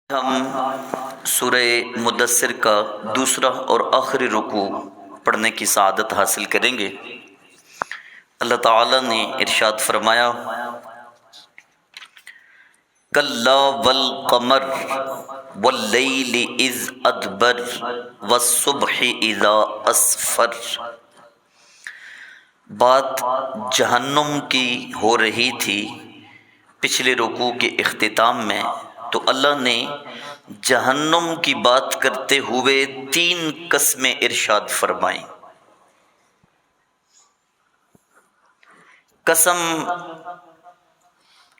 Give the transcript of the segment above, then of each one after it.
ہم سورہ مدثر کا دوسرا اور آخری رکوع پڑھنے کی سعادت حاصل کریں گے۔ اللہ تعالی نے ارشاد فرمایا، کلا والقمر واللیل اذ ادبر والصبح اذا اسفر۔ بات جہنم کی ہو رہی تھی پچھلے رکوع کے اختتام میں، تو اللہ نے جہنم کی بات کرتے ہوئے 3 قسمیں ارشاد فرمائیں۔ قسم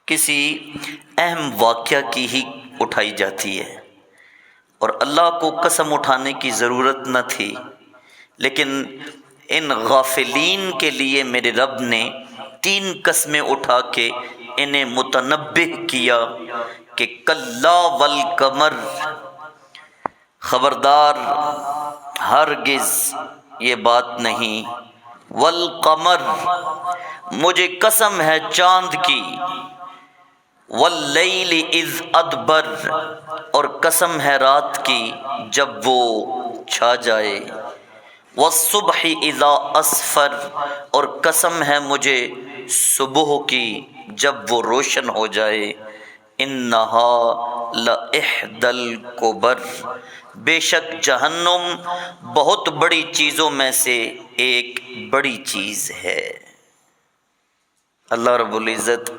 کسی اہم واقعہ کی ہی اٹھائی جاتی ہے اور اللہ کو قسم اٹھانے کی ضرورت نہ تھی، لیکن ان غافلین کے لیے میرے رب نے 3 قسمیں اٹھا کے انہیں متنبہ کیا کہ کلا والقمر، خبردار ہرگز یہ بات نہیں، والقمر مجھے قسم ہے چاند کی، واللیل اذ ادبر اور قسم ہے رات کی جب وہ چھا جائے، والصبح اذا اسفر اور قسم ہے مجھے صبح کی جب وہ روشن ہو جائے، انہا لإحدی الکبر، بے شک جہنم بہت بڑی چیزوں میں سے ایک بڑی چیز ہے۔ اللہ رب العزت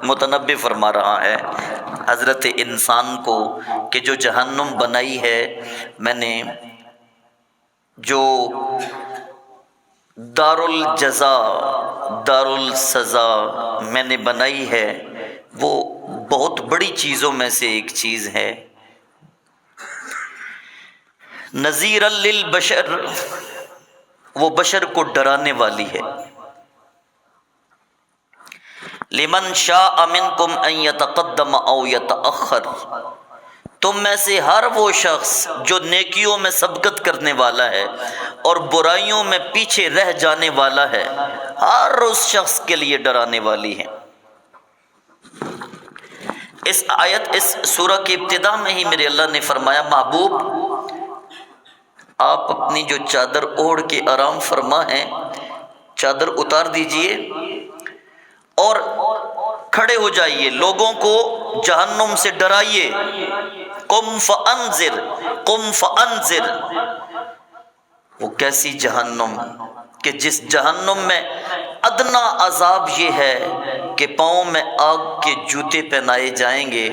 متنبہ فرما رہا ہے حضرت انسان کو کہ جو جہنم بنائی ہے میں نے، جو دار الجزا دار السزا میں نے بنائی ہے، وہ بہت بڑی چیزوں میں سے ایک چیز ہے۔ نذیرا للبشر، وہ بشر کو ڈرانے والی ہے۔ لمن شاء منکم ان یتقدم او یتأخر، تم میں سے ہر وہ شخص جو نیکیوں میں سبقت کرنے والا ہے اور برائیوں میں پیچھے رہ جانے والا ہے، ہر اس شخص کے لیے ڈرانے والی ہے۔ اس سورہ کی ابتدا میں ہی میرے اللہ نے فرمایا، محبوب آپ اپنی جو چادر اوڑھ کے آرام فرما ہیں، چادر اتار دیجئے اور کھڑے ہو جائیے، لوگوں کو جہنم سے ڈرائیے۔ قم فانذر، قم فانذر، وہ کیسی جہنم کہ جس جہنم میں ادنا عذاب یہ ہے کہ پاؤں میں آگ کے جوتے پہنائے جائیں گے،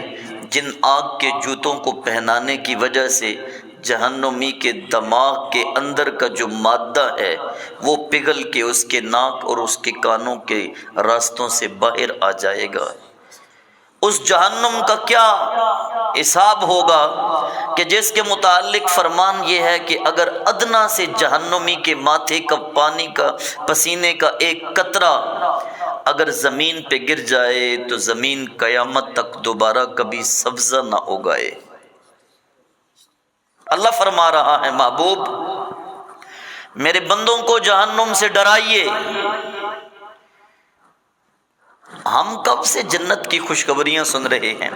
جن آگ کے جوتوں کو پہنانے کی وجہ سے جہنمی کے دماغ کے اندر کا جو مادہ ہے وہ پگھل کے اس کے ناک اور اس کے کانوں کے راستوں سے باہر آ جائے گا۔ اس جہنم کا کیا حساب ہوگا کہ جس کے متعلق فرمان یہ ہے کہ اگر ادنا سے جہنمی کے ماتھے کا پانی کا پسینے کا ایک قطرہ اگر زمین پہ گر جائے تو زمین قیامت تک دوبارہ کبھی سبزہ نہ اگائے۔ اللہ فرما رہا ہے، محبوب میرے بندوں کو جہنم سے ڈرائیے۔ ہم کب سے جنت کی خوشخبریاں سن رہے ہیں،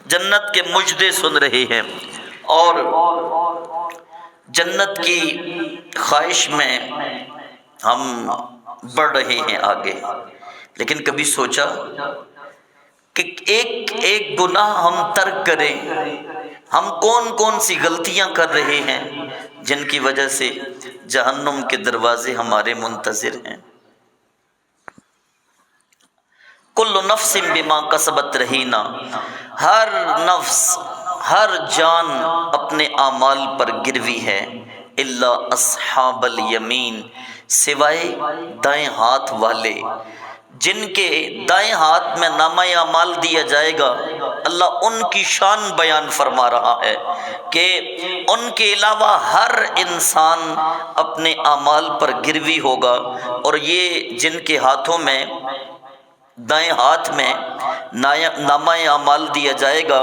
جنت کے مجدے سن رہے ہیں اور جنت کی خواہش میں ہم بڑھ رہے ہیں آگے، لیکن کبھی سوچا کہ ایک ایک گناہ ہم ترک کریں؟ ہم کون کون سی غلطیاں کر رہے ہیں جن کی وجہ سے جہنم کے دروازے ہمارے منتظر ہیں؟ کل نفس بما کسبت رہینہ، ہر نفس، ہر جان اپنے اعمال پر گروی ہے، الا اصحاب الیمین، سوائے دائیں ہاتھ والے، جن کے دائیں ہاتھ میں نامہ اعمال دیا جائے گا۔ اللہ ان کی شان بیان فرما رہا ہے کہ ان کے علاوہ ہر انسان اپنے اعمال پر گروی ہوگا، اور یہ جن کے ہاتھوں میں دائیں ہاتھ میں نامہ اعمال دیا جائے گا،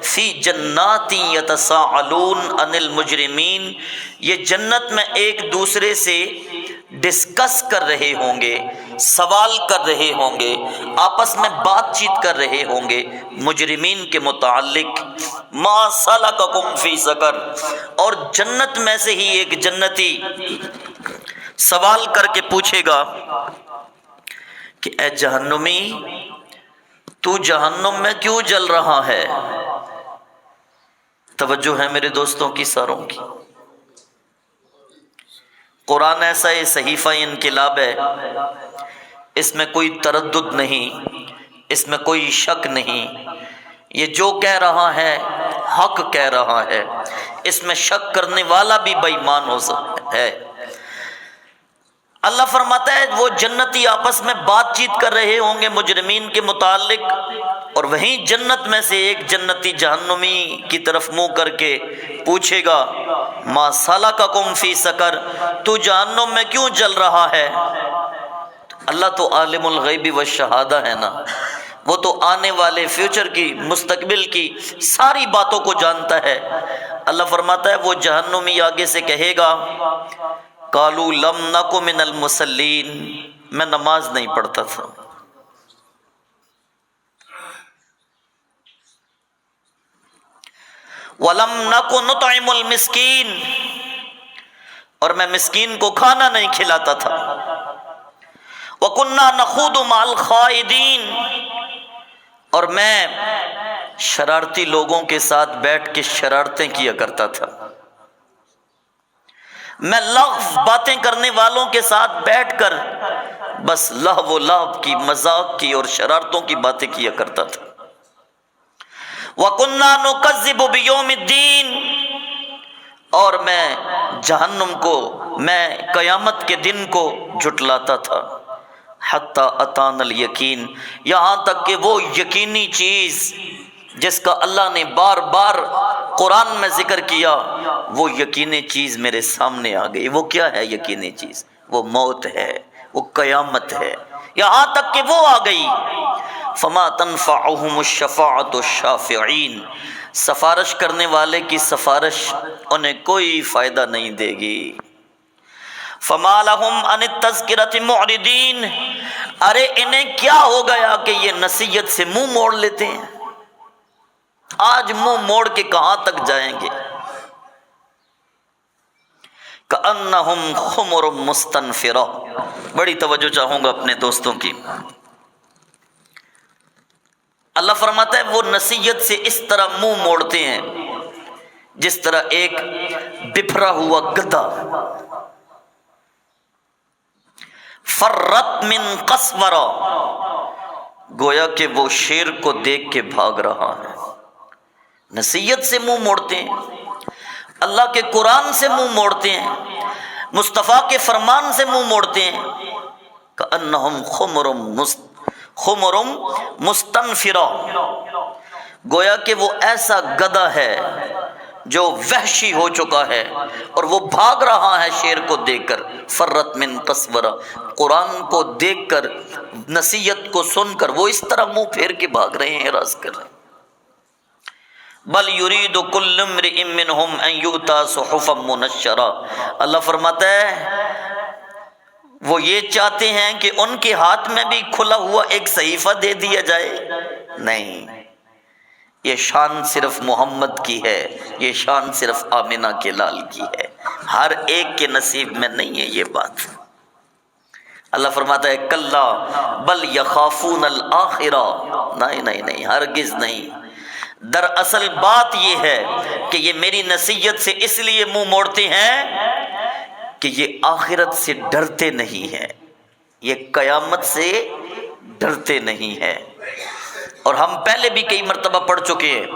فی جنات یتساءلون عن المجرمین، یہ جنت میں ایک دوسرے سے ڈسکس کر رہے ہوں گے سوال کر رہے ہوں گے، آپس میں بات چیت کر رہے ہوں گے مجرمین کے متعلق، ما سلککم فی سقر، اور جنت میں سے ہی ایک جنتی سوال کر کے پوچھے گا کہ اے جہنمی، تو جہنم میں کیوں جل رہا ہے؟ توجہ ہے میرے دوستوں کی ساروں کی، قرآن ایسا ہے، صحیفہ انقلاب ہے، اس میں کوئی تردد نہیں، اس میں کوئی شک نہیں، یہ جو کہہ رہا ہے حق کہہ رہا ہے، اس میں شک کرنے والا بھی بے ایمان ہو سکتا ہے۔ اللہ فرماتا ہے وہ جنتی آپس میں بات چیت کر رہے ہوں گے مجرمین کے متعلق، اور وہیں جنت میں سے ایک جنتی جہنمی کی طرف منہ کر کے پوچھے گا ما سلککم فی سقر، تو جہنم میں کیوں جل رہا ہے؟ اللہ تو عالم الغیب والشہادہ ہے نا، وہ تو آنے والے فیوچر کی، مستقبل کی ساری باتوں کو جانتا ہے۔ اللہ فرماتا ہے وہ جہنمی آگے سے کہے گا قالوا لم نک من المصلین، میں نماز نہیں پڑھتا تھا، وَلَمْ نَكُ نُطْعِمُ الْمِسْكِينَ، اور میں مسکین کو کھانا نہیں کھلاتا تھا، وَكُنَّا نَخُوضُ مَعَ الْخَائِضِينَ، اور میں شرارتی لوگوں کے ساتھ بیٹھ کے شرارتیں کیا کرتا تھا، میں لغو باتیں کرنے والوں کے ساتھ بیٹھ کر بس لہو و لعب کی، مذاق کی اور شرارتوں کی باتیں کیا کرتا تھا۔ وَكُنَّا نُكَذِّبُ بِيَوْمِ الدِّينِ، اور میں جہنم کو، میں قیامت کے دن کو جھٹلاتا تھا، حَتَّى أَتَانَا الْيَقِينَ، یہاں تک کہ وہ یقینی چیز جس کا اللہ نے بار بار قرآن میں ذکر کیا، وہ یقینی چیز میرے سامنے آ گئی۔ وہ کیا ہے یقینی چیز؟ وہ موت ہے، وہ قیامت ہے، یہاں تک کہ وہ آ گئی۔ فما تنفعهم الشفاعۃ الشافعین، سفارش کرنے والے کی سفارش انہیں کوئی فائدہ نہیں دے گی۔ فما لهم عن التذکرۃ معرضین، ارے انہیں کیا ہو گیا کہ یہ نصیحت سے منہ موڑ لیتے ہیں؟ آج منہ موڑ کے کہاں تک جائیں گے؟ کأنہم خمر مستنفرہ، بڑی توجہ چاہوں گا اپنے دوستوں کی۔ اللہ فرماتا ہے وہ نصیحت سے اس طرح منہ موڑتے ہیں جس طرح ایک بپھرا ہوا گدھا فرت من قسورہ، گویا کہ وہ شیر کو دیکھ کے بھاگ رہا ہے۔ نصیحت سے منہ موڑتے ہیں، اللہ کے قرآن سے منہ موڑتے ہیں، مصطفیٰ کے فرمان سے منہ موڑتے ہیں۔ کأنہم خمر مستنفرہ، گویا کہ وہ ایسا گدھا ہے جو وحشی ہو چکا ہے اور وہ بھاگ رہا ہے شیر کو دیکھ کر۔ فرت من قسورہ، قرآن کو دیکھ کر، نصیحت کو سن کر وہ اس طرح منہ پھیر کے بھاگ رہے ہیں، اعراض کر رہے ہیں۔ بل یرید کل امرئ منہم ان یؤتی صحفا منشرہ، اللہ فرماتا ہے وہ یہ چاہتے ہیں کہ ان کے ہاتھ میں بھی کھلا ہوا ایک صحیفہ دے دیا جائے۔ نہیں، یہ شان صرف محمد کی ہے، یہ شان صرف آمنہ کے لال کی ہے، ہر ایک کے نصیب میں نہیں ہے یہ بات۔ اللہ فرماتا ہے کلا بل یخافون الآخرہ، نہیں نہیں نہیں، ہرگز نہیں۔ دراصل بات یہ ہے کہ یہ میری نصیحت سے اس لیے منہ موڑتے ہیں کہ یہ آخرت سے ڈرتے نہیں ہیں، یہ قیامت سے ڈرتے نہیں ہیں۔ اور ہم پہلے بھی کئی مرتبہ پڑھ چکے ہیں،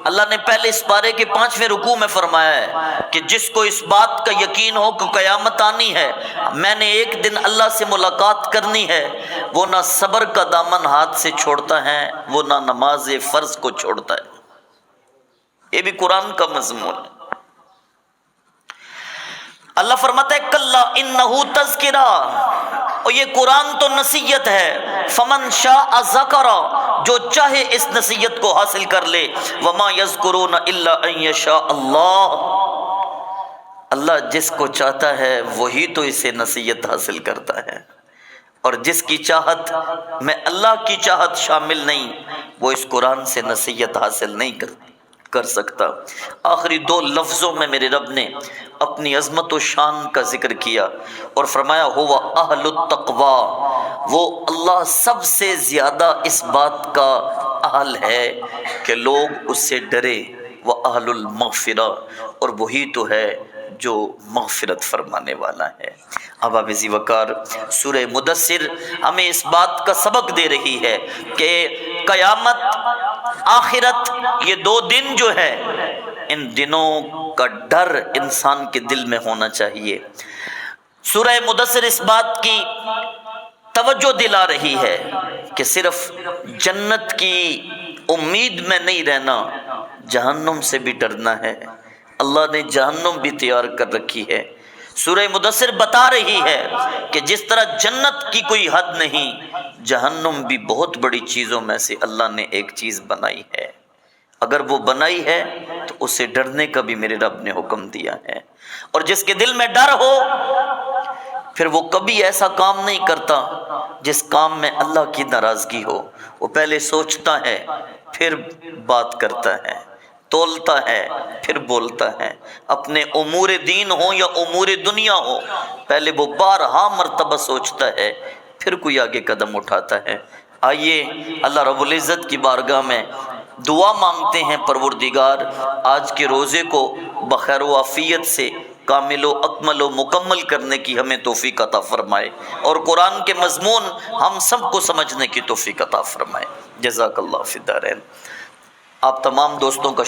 اللہ نے پہلے اس پارے کے 5ویں رکوع میں فرمایا ہے کہ جس کو اس بات کا یقین ہو کہ قیامت آنی ہے، میں نے ایک دن اللہ سے ملاقات کرنی ہے، وہ نہ صبر کا دامن ہاتھ سے چھوڑتا ہے، وہ نہ نماز فرض کو چھوڑتا ہے۔ یہ بھی قرآن کا مضمون ہے۔ اللہ فرماتا ہے کلا انہ تذکرہ، اور یہ قرآن تو نصیحت ہے، فمن شاء ذکر، جو چاہے اس نصیحت کو حاصل کر لے، وما یذکرون الا ان یشاء اللہ، اللہ جس کو چاہتا ہے وہی تو اسے نصیحت حاصل کرتا ہے۔ اور جس کی چاہت میں اللہ کی چاہت شامل نہیں، وہ اس قرآن سے نصیحت حاصل نہیں کر سکتا۔ آخری 2 لفظوں میں میرے رب نے اپنی عظمت و شان کا ذکر کیا اور فرمایا ہوا اہل التقوی، وہ اللہ سب سے زیادہ اس بات کا اہل ہے کہ لوگ اس سے ڈرے، وہ اہل المغفرہ، اور وہی تو ہے جو مغفرت فرمانے والا ہے۔ اب عزیز وقار سورہ مدثر ہمیں اس بات کا سبق دے رہی ہے کہ قیامت، آخرت، یہ 2 دن جو ہے، ان دنوں کا ڈر انسان کے دل میں ہونا چاہیے۔ سورہ مدثر اس بات کی توجہ دلا رہی ہے کہ صرف جنت کی امید میں نہیں رہنا، جہنم سے بھی ڈرنا ہے۔ اللہ نے جہنم بھی تیار کر رکھی ہے۔ سورہ مدثر بتا رہی ہے کہ جس طرح جنت کی کوئی حد نہیں، جہنم بھی بہت بڑی چیزوں میں سے اللہ نے ایک چیز بنائی ہے۔ اگر وہ بنائی ہے تو اسے ڈرنے کا بھی میرے رب نے حکم دیا ہے۔ اور جس کے دل میں ڈر ہو، پھر وہ کبھی ایسا کام نہیں کرتا جس کام میں اللہ کی ناراضگی ہو۔ وہ پہلے سوچتا ہے، پھر بات کرتا ہے، تولتا ہے، پھر بولتا ہے۔ اپنے امور دین ہو یا امور دنیا ہو، پہلے وہ بارہا مرتبہ سوچتا ہے، پھر کوئی آگے قدم اٹھاتا ہے۔ آئیے اللہ رب العزت کی بارگاہ میں دعا مانگتے ہیں، پروردگار آج کے روزے کو بخیر و عافیت سے کامل و اکمل و مکمل کرنے کی ہمیں توفیق عطا فرمائے، اور قرآن کے مضمون ہم سب کو سمجھنے کی توفیق عطا فرمائے۔ جزاک اللہ فی الدارین۔ آپ تمام دوستوں کا